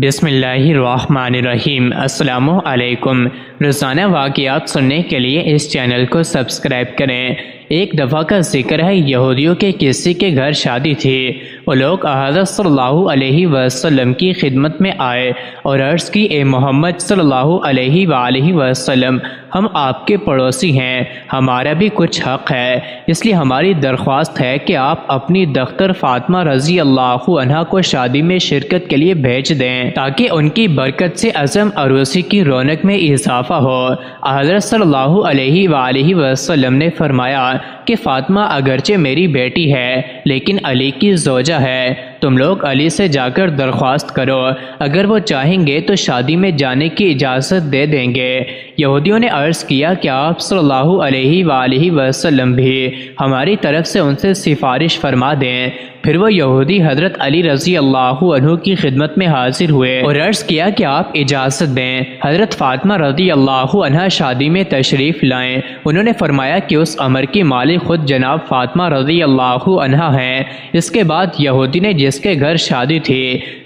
بسم اللہ الرحمن الرحیم۔ السلام علیکم۔ روزانہ واقعات سننے کے لیے اس چینل کو سبسکرائب کریں۔ ایک دفعہ کا ذکر ہے، یہودیوں کے کسی کے گھر شادی تھی۔ وہ لوگ حضرت صلی اللہ علیہ وسلم کی خدمت میں آئے اور عرض کی، اے محمد صلی اللہ علیہ وآلہ وسلم، ہم آپ کے پڑوسی ہیں، ہمارا بھی کچھ حق ہے، اس لیے ہماری درخواست ہے کہ آپ اپنی دختر فاطمہ رضی اللہ عنہا کو شادی میں شرکت کے لیے بھیج دیں تاکہ ان کی برکت سے عزم عروسی کی رونق میں اضافہ ہو۔ حضرت صلی اللہ علیہ وآلہ وسلم نے فرمایا کہ فاطمہ اگرچہ میری بیٹی ہے لیکن علی کی زوجہ ہے، تم لوگ علی سے جا کر درخواست کرو، اگر وہ چاہیں گے تو شادی میں جانے کی اجازت دے دیں گے۔ یہودیوں نے عرض کیا کہ آپ صلی اللہ علیہ وآلہ وسلم بھی ہماری طرف سے ان سے سفارش فرما دیں۔ پھر وہ یہودی حضرت علی رضی اللہ عنہ کی خدمت میں حاضر ہوئے اور عرض کیا کہ آپ اجازت دیں، حضرت فاطمہ رضی اللہ عنہا شادی میں تشریف لائیں۔ انہوں نے فرمایا کہ اس امر کی مالک خود جناب فاطمہ رضی اللہ عنہا ہیں۔ اس کے بعد یہودی نے جس کے گھر شادی تھی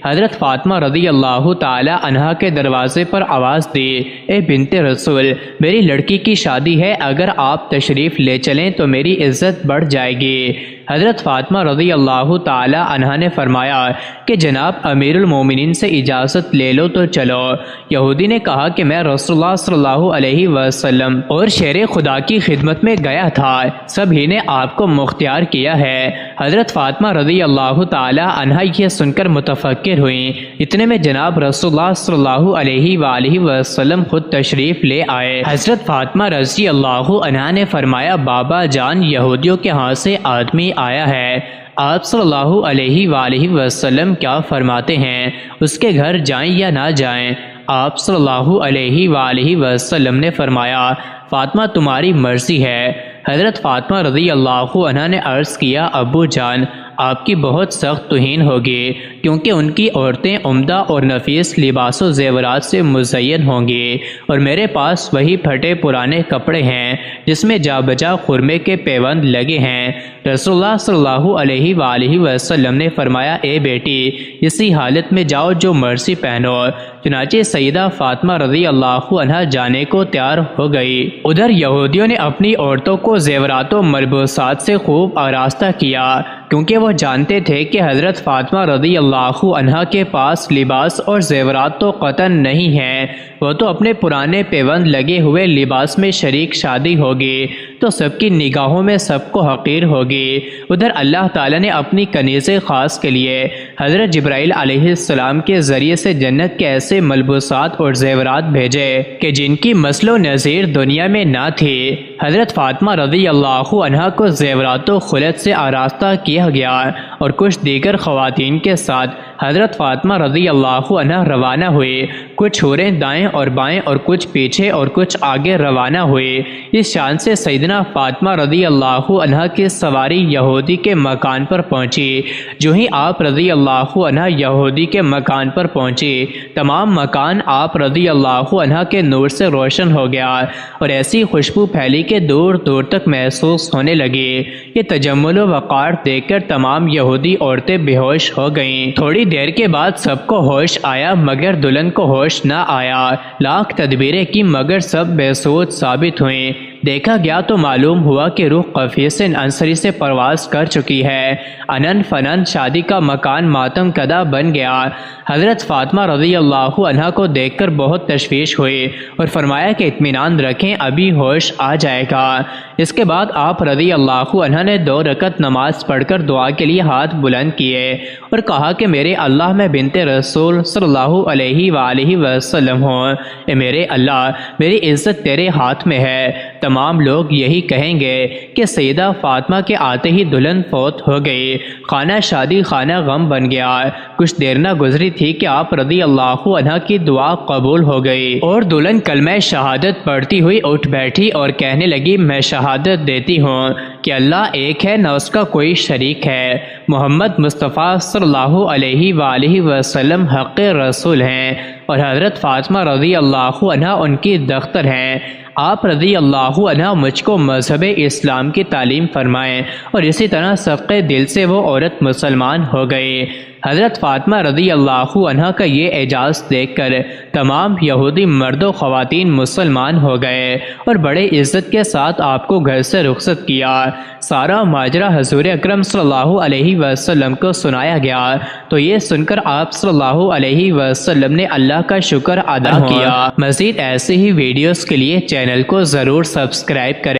حضرت فاطمہ رضی اللہ تعالی عنہا کے دروازے پر آواز دی، اے بنت رسول، میری لڑکی کی شادی ہے، اگر آپ تشریف لے چلیں تو میری عزت بڑھ جائے گی۔ حضرت فاطمہ رضی اللہ تعالی عنہا نے فرمایا کہ جناب امیر المومنین سے اجازت لے لو تو چلو۔ یہودی نے کہا کہ میں رسول اللہ صلی اللہ علیہ وسلم اور شیر خدا کی خدمت میں گیا تھا، سبھی نے آپ کو مختار کیا ہے۔ حضرت فاطمہ رضی اللہ تعالی عنہا یہ سن کر متفکر ہوئیں۔ اتنے میں جناب رسول اللہ صلی اللہ علیہ وآلہ وسلم خود تشریف لے آئے۔ حضرت فاطمہ رضی اللہ عنہا نے فرمایا، بابا جان، یہودیوں کے ہاں سے آدمی آیا ہے، آپ صلی اللہ علیہ وآلہ وسلم کیا فرماتے ہیں، اس کے گھر جائیں یا نہ جائیں؟ آپ صلی اللہ علیہ وآلہ وسلم نے فرمایا، فاطمہ تمہاری مرضی ہے۔ حضرت فاطمہ رضی اللہ عنہا نے عرض کیا، ابو جان، آپ کی بہت سخت توہین ہوگی، کیونکہ ان کی عورتیں عمدہ اور نفیس لباس و زیورات سے مزین ہوں گی، اور میرے پاس وہی پھٹے پرانے کپڑے ہیں جس میں جا بجا خرمے کے پیوند لگے ہیں۔ رسول اللہ صلی اللہ علیہ وآلہ وسلم نے فرمایا، اے بیٹی، اسی حالت میں جاؤ جو مرضی پہنو۔ چنانچہ سیدہ فاطمہ رضی اللہ عنہا جانے کو تیار ہو گئی۔ ادھر یہودیوں نے اپنی عورتوں کو زیورات و ملبوسات سے خوب آراستہ کیا، کیونکہ وہ جانتے تھے کہ حضرت فاطمہ رضی اللہ عنہا کے پاس لباس اور زیورات تو قطعاً نہیں ہیں، وہ تو اپنے پرانے پیوند لگے ہوئے لباس میں شریک شادی ہوگی تو سب کی نگاہوں میں سب کو حقیر ہوگی۔ ادھر اللہ تعالیٰ نے اپنی کنیز خاص کے لیے حضرت جبرائیل علیہ السلام کے ذریعے سے جنت کے ایسے ملبوسات اور زیورات بھیجے کہ جن کی مثل و نظیر دنیا میں نہ تھی۔ حضرت فاطمہ رضی اللہ عنہا کو زیورات و خلعت سے آراستہ کیا گیا اور کچھ دیگر خواتین کے ساتھ حضرت فاطمہ رضی اللہ عنہا روانہ ہوئی۔ کچھ حوریں دائیں اور بائیں اور کچھ پیچھے اور کچھ آگے روانہ ہوئی۔ اس شان سے سیدنا فاطمہ رضی اللہ عنہا کی سواری یہودی کے مکان پر پہنچی۔ جو ہی آپ رضی اللہ عنہا یہودی کے مکان پر پہنچی، تمام مکان آپ رضی اللہ عنہا کے نور سے روشن ہو گیا اور ایسی خوشبو پھیلی کہ دور دور تک محسوس ہونے لگی۔ یہ تجمل و وقار دیکھ کر تمام یہودی عورتیں بے ہوش ہو گئیں۔ تھوڑی دیر کے بعد سب کو ہوش آیا، مگر دلہن کو ہوش نہ آیا۔ لاکھ تدبیریں کی مگر سب بے سود ثابت ہوئیں۔ دیکھا گیا تو معلوم ہوا کہ روح قفیس انصری سے پرواز کر چکی ہے۔ انن فنن شادی کا مکان ماتم کدہ بن گیا۔ حضرت فاطمہ رضی اللہ عنہا کو دیکھ کر بہت تشویش ہوئی اور فرمایا کہ اطمینان رکھیں، ابھی ہوش آ جائے گا۔ اس کے بعد آپ رضی اللہ عنہا نے 2 رکعت نماز پڑھ کر دعا کے لیے ہاتھ بلند کیے اور کہا کہ میرے اللہ، میں بنت رسول صلی اللہ علیہ وآلہ وسلم ہوں، اے میرے اللہ، میری عزت تیرے ہاتھ میں ہے۔ تمام لوگ یہی کہیں گے کہ سیدہ فاطمہ کے آتے ہی دلہن فوت ہو گئی، خانہ شادی خانہ غم بن گیا۔ کچھ دیر نہ گزری تھی کہ آپ رضی اللہ عنہا کی دعا قبول ہو گئی اور دلہن کلمہ شہادت پڑھتی ہوئی اٹھ بیٹھی اور کہنے لگی، میں شہادت دیتی ہوں کہ اللہ ایک ہے، نہ اس کا کوئی شریک ہے، محمد مصطفیٰ صلی اللہ علیہ وآلہ وسلم حق رسول ہیں، اور حضرت فاطمہ رضی اللہ عنہ ان کی دختر ہیں۔ آپ رضی اللہ عنہ مجھ کو مذہب اسلام کی تعلیم فرمائیں، اور اسی طرح سبق دل سے وہ عورت مسلمان ہو گئی۔ حضرت فاطمہ رضی اللہ عنہ کا یہ اعجاز دیکھ کر تمام یہودی مرد و خواتین مسلمان ہو گئے اور بڑے عزت کے ساتھ آپ کو گھر سے رخصت کیا۔ سارا ماجرا حضور اکرم صلی اللہ علیہ وسلم کو سنایا گیا تو یہ سن کر آپ صلی اللہ علیہ وسلم نے اللہ کا شکر ادا کیا۔ مزید ایسی ہی ویڈیوز کے لیے چینل کو ضرور سبسکرائب کریں۔